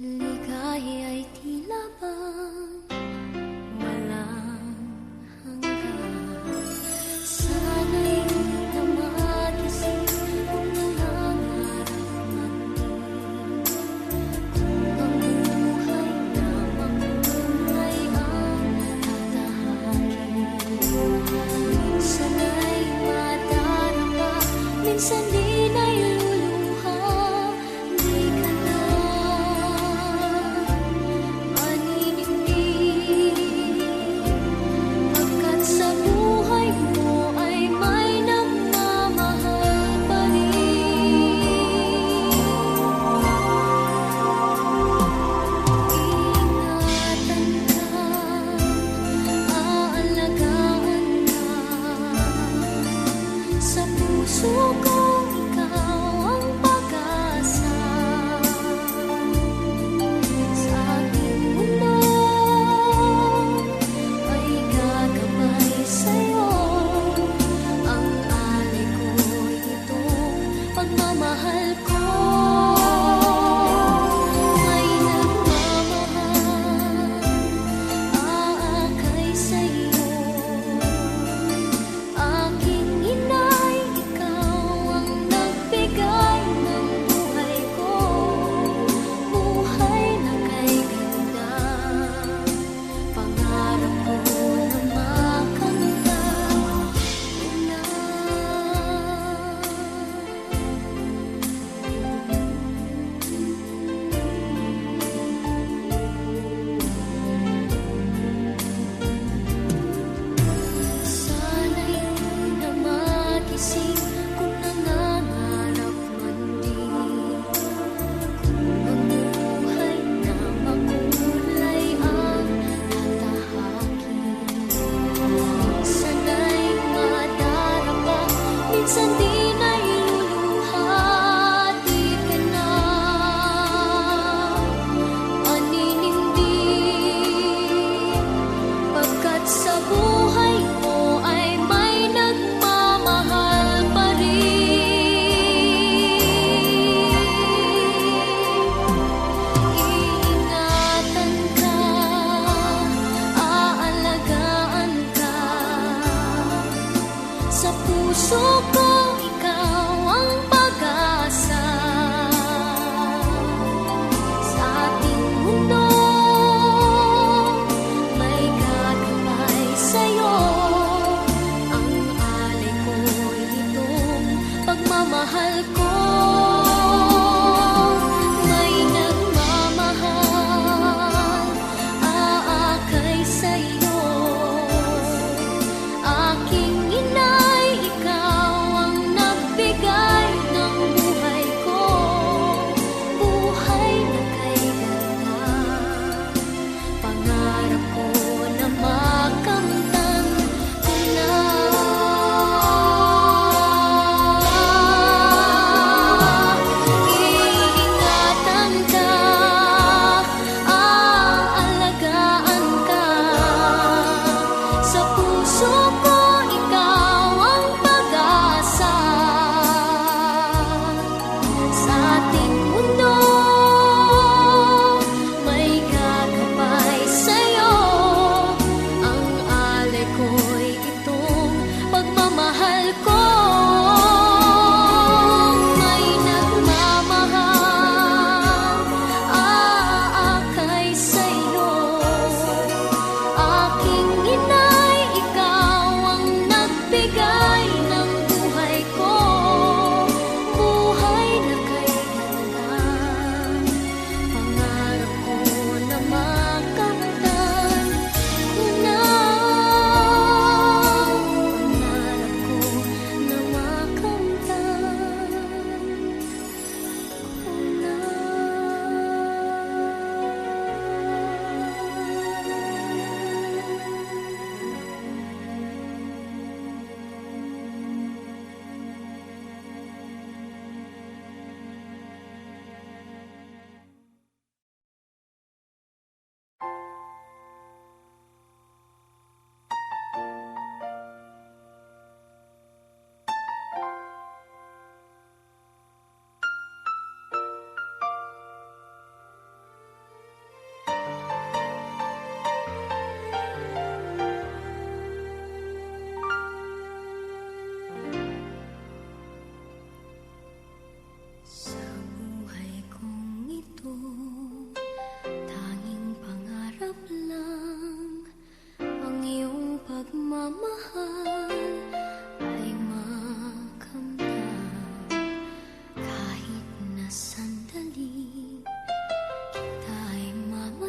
Ligaya'y tila bang walang hanggan. Sana'y di na magising kung nangangarap man din. Kung ang buhay lamang ay ang tatahakin. Minsan ay madarama, minsan din ay luluha. Di ka na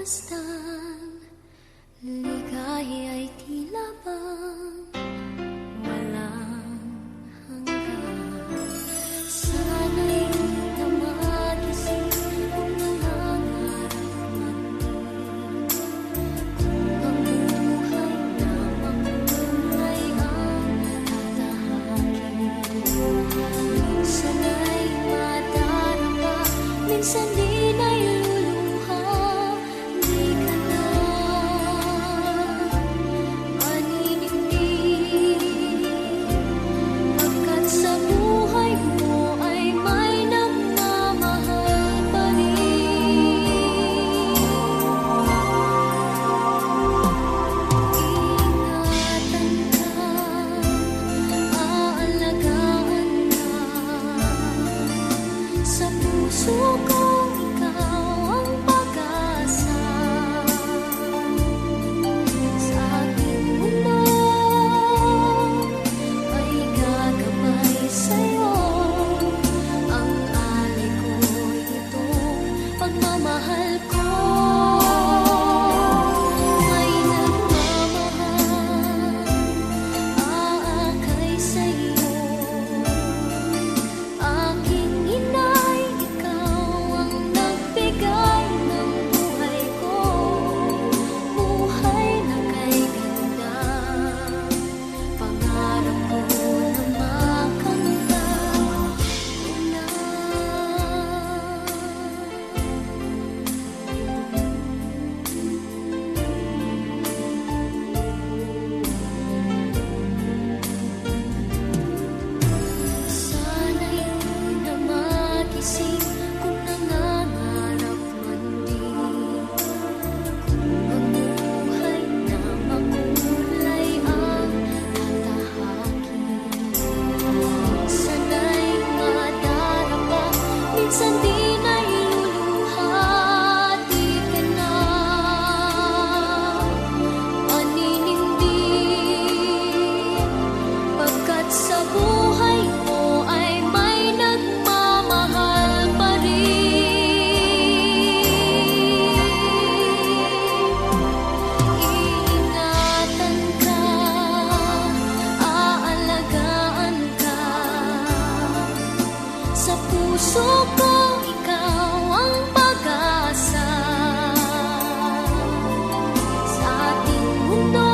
pagmasdan, ligaya'y tila bang walang hanggan. Sana'y di na magising kung nangangarap man din. Kung ang buhay na makulay ang tatahakin. Minsan ay madarama, minsan din ay luluha. Di ka na maninindig, pagkat sa buhay mo ay may nagmamahal pa rin. Ingatan ka, aalagaan ka. Sa puso ko ikaw ang pag-asa. Sa aking mundo ay gagabay sa'yo. Ang alay ko'y itong pagmamahal ko. May nagmamahal, aakay sa'yo. Aking inay, ikaw ang nagbigay ng buhay ko. Buhay na kay ganda, pangarap ko na makamtan mo na. Sana'y di na magising kung nangangarap man din. Kung ang buhay na makulay ang tatahakin. Minsan ay madarama, minsan din ay luluha. Di ka na maninindig, pagkat sa buhay mo ay may nagmamahal pa rin. Iingatan ka, aalagaan ka. Sa puso ko ikaw ang pag-asa. Sa ating mundo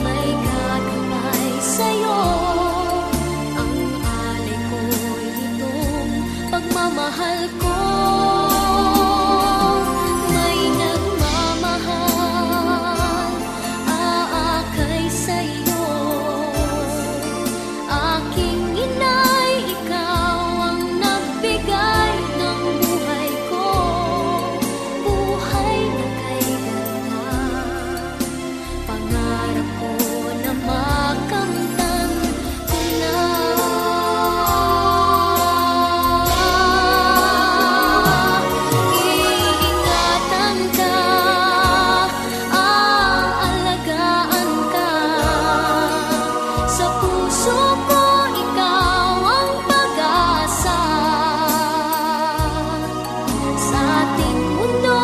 may gagabay sa'yo. Ang alay ko'y itong pagmamahal ko. May nagmamahal, aakay sa'yo. Aking inay, ikaw ang nagbigay ng buhay ko. Buhay na kay ganda, pangarap ko na makamtan ko na. Iingatan ka, aalagaan ka. Sa puso ko ikaw ang pag-asa. Sa ating mundo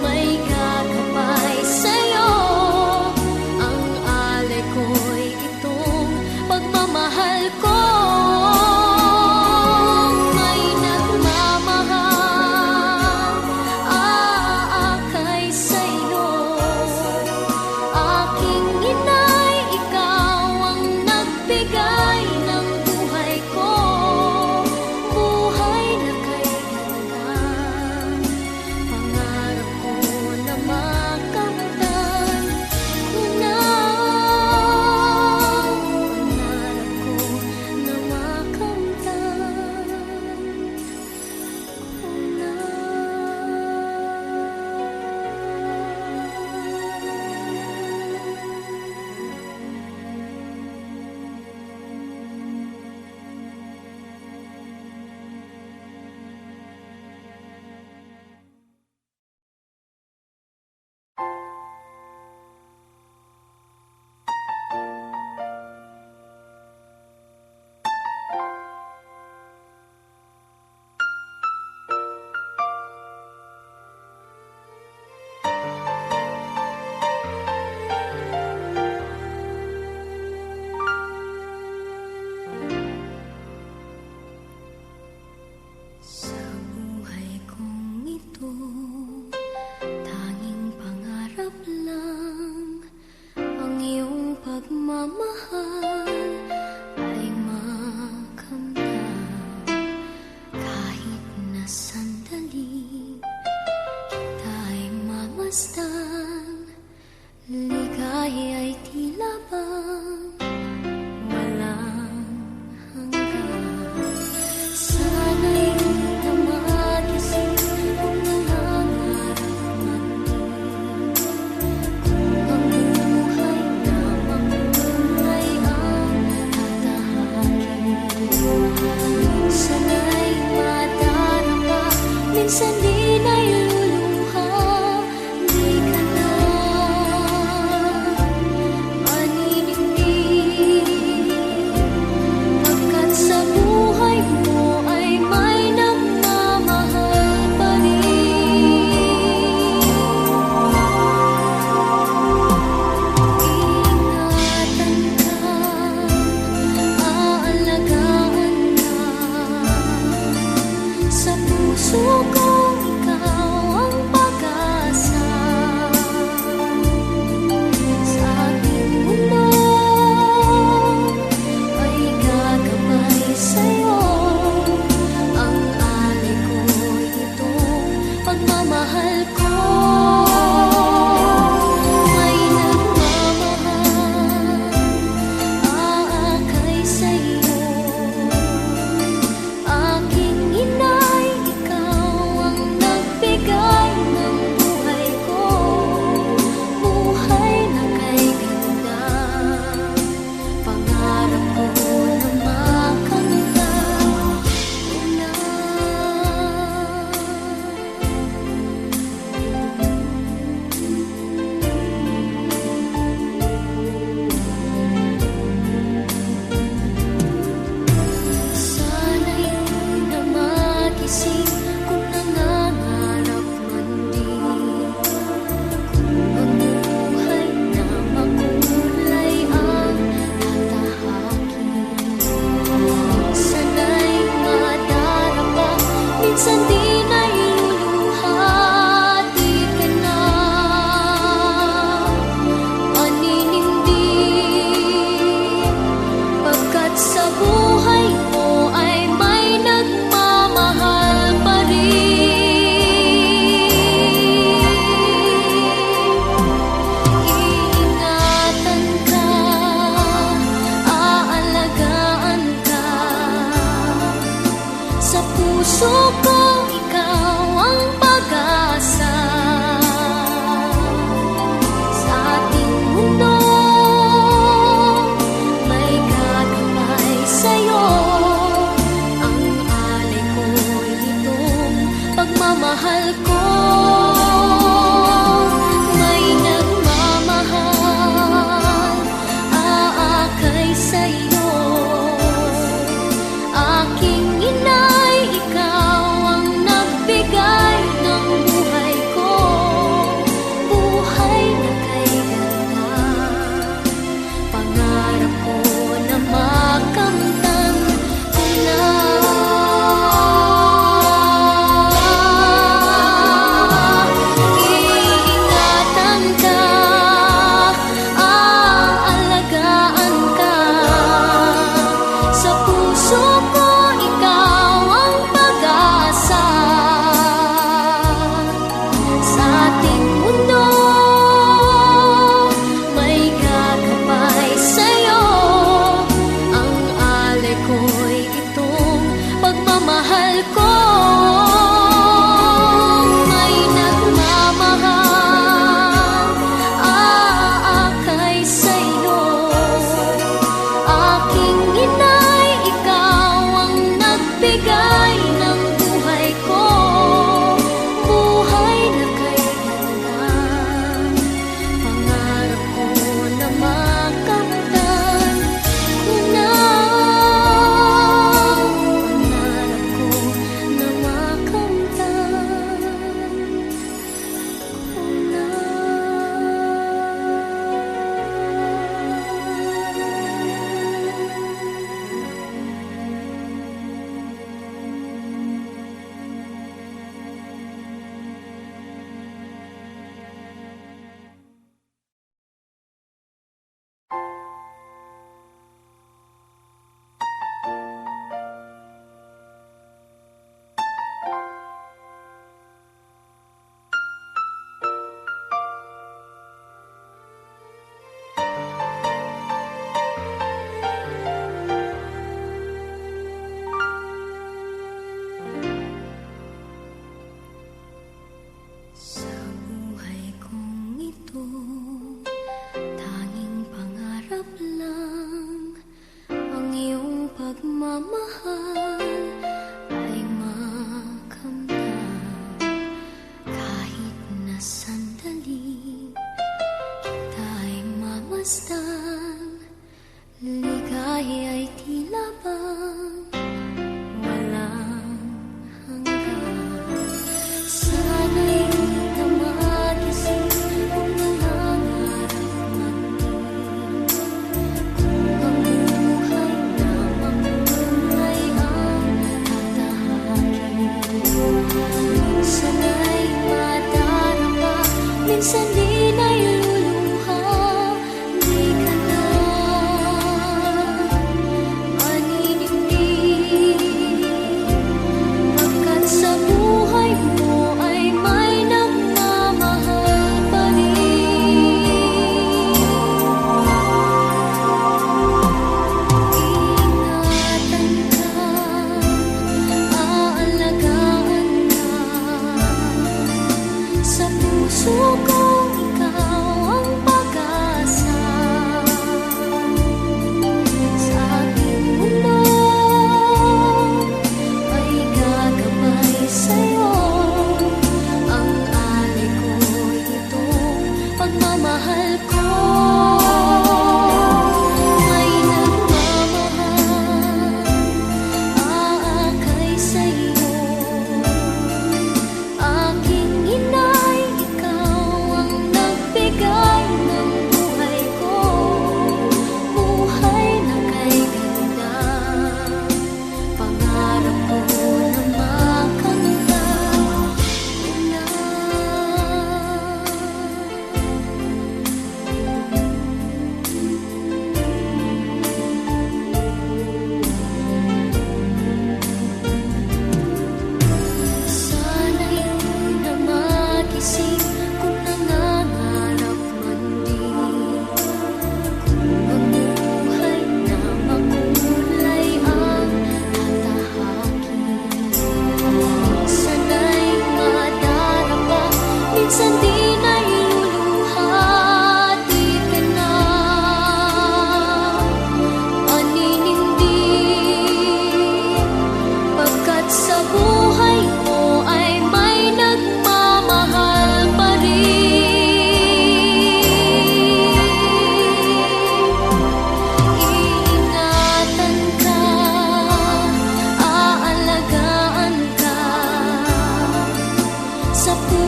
may gagabay sa'yo. Ang alay ko'y itong pagmamahal ko. May nagmamahal, aakay sa'yo. Aking inay, ikaw ang nagbigay ng buhay ko. Buhay na kay ganda, minsan din ay luluha. Di ka na maninindig, pagkat sa buhay mo ay may nagmamahal pa rin. Ingatan ka, aalagaan ka. Sa puso ko ikaw ang pag-asa. Sa ating mundo ay gagabay sa'yo. Ang alay ko'y itong pagmamahal ko. May nagmamahal, aakay sa'yo. Aking inay, ikaw ang nagbigay ng buhay ko. Buhay na kay ganda, pangarap ko na makamtan mo na. Sana'y di na magising kung nangangarap man din. Kung ang buhay na makulay ang tatahakin. Sana'y madarapa, minsan din ay luluha. Di ka na maninindig, pagkat sa buhay mo ay may nagmamahal pa rin. Iingatan ka, aalagaan ka. Sa puso ko ikaw ang pag-asa. Sa ating mundo may gagabay sa'yo. Ang alay ko'y itong pagmamahal ko. May nagmamahal, aakay sa'yo. Aking inay, ikaw ang nagbigay ng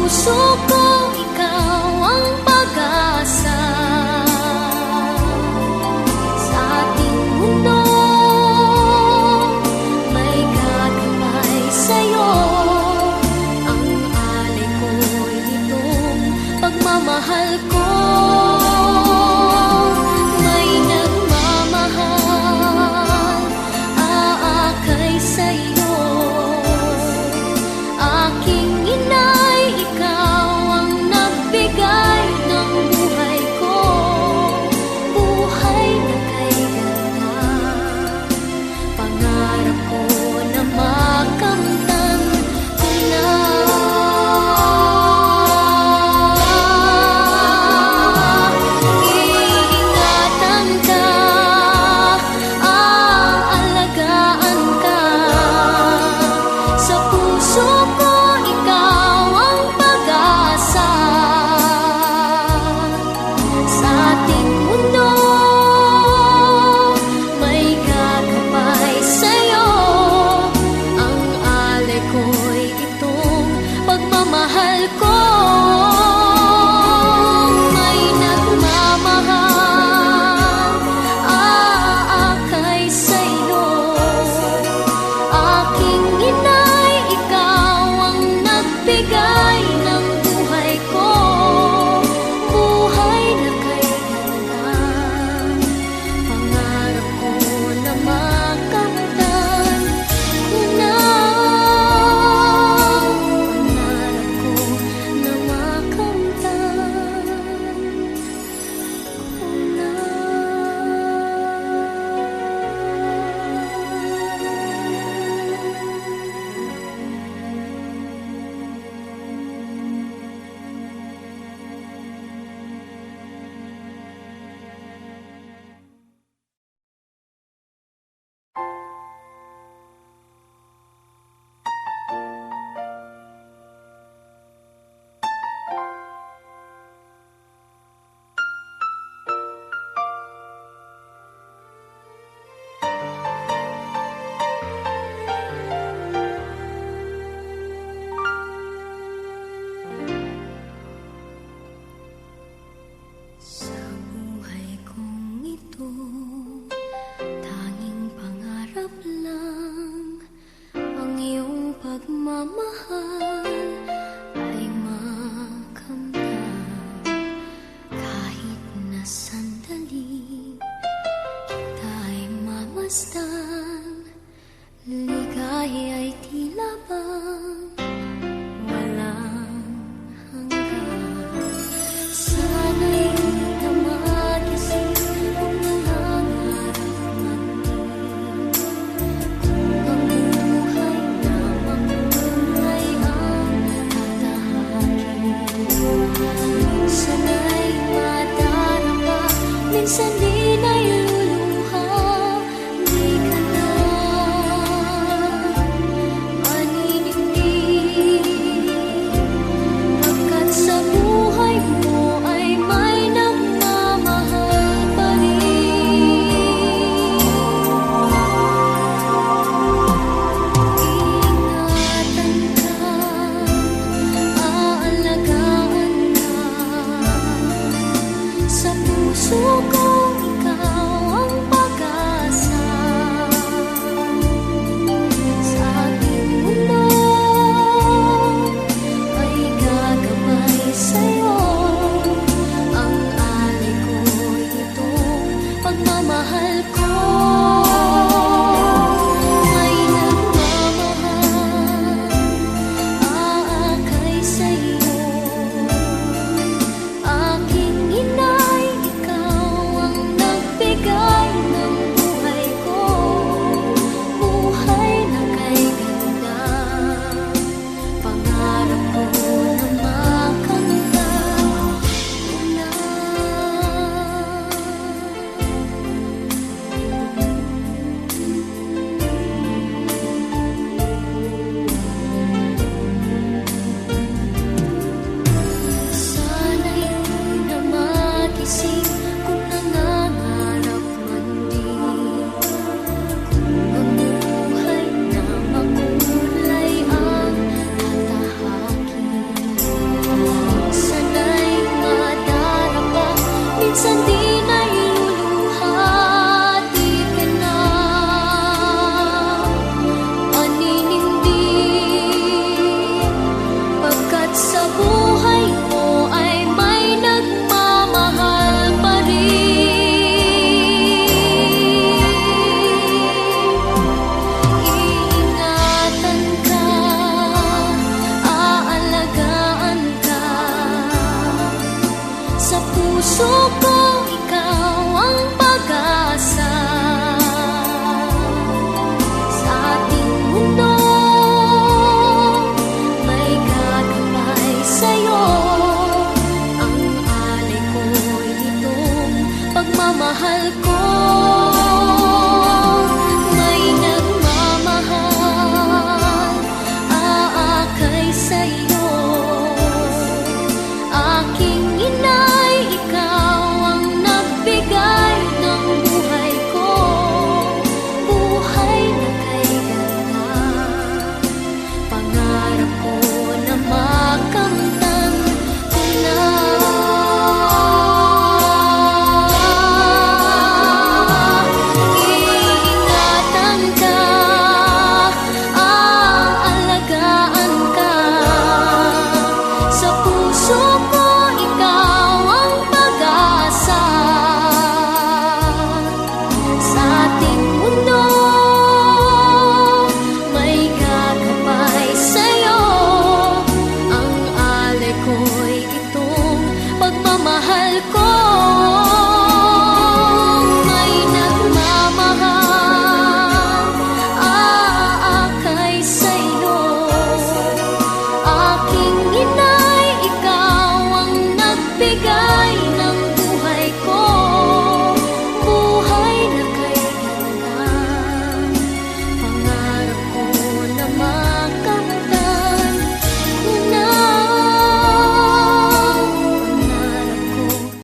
puso ko, ikaw ang pag-asa. Sa ating mundo, may gagabay sa'yo. Ang alay ko'y itong pagmamahal ko. May nagmamahal, aakay sa'yo. Aking inay, ikaw ang nagbigay ng buhay ko. Buhay na kay ganda. Pangarap ko na makamtan ko na. Iingatan ka, aalagaan ka. Sa puso ko, ikaw ang pag-asa. Sa ating mundo, may gagabay sa'yo. Ang alay ko'y itong pagmamahal ko. May nagmamahal, aakay sa'yo. Aking inay, ikaw ang nagbigay ng buhay ko. Buhay na kay ganda. Pangarap ko na makamtan ko na. Pangarap ko na makamtan ko na. Sa buhay kong ito, tanging pangarap lang ang iyong pagmamahal.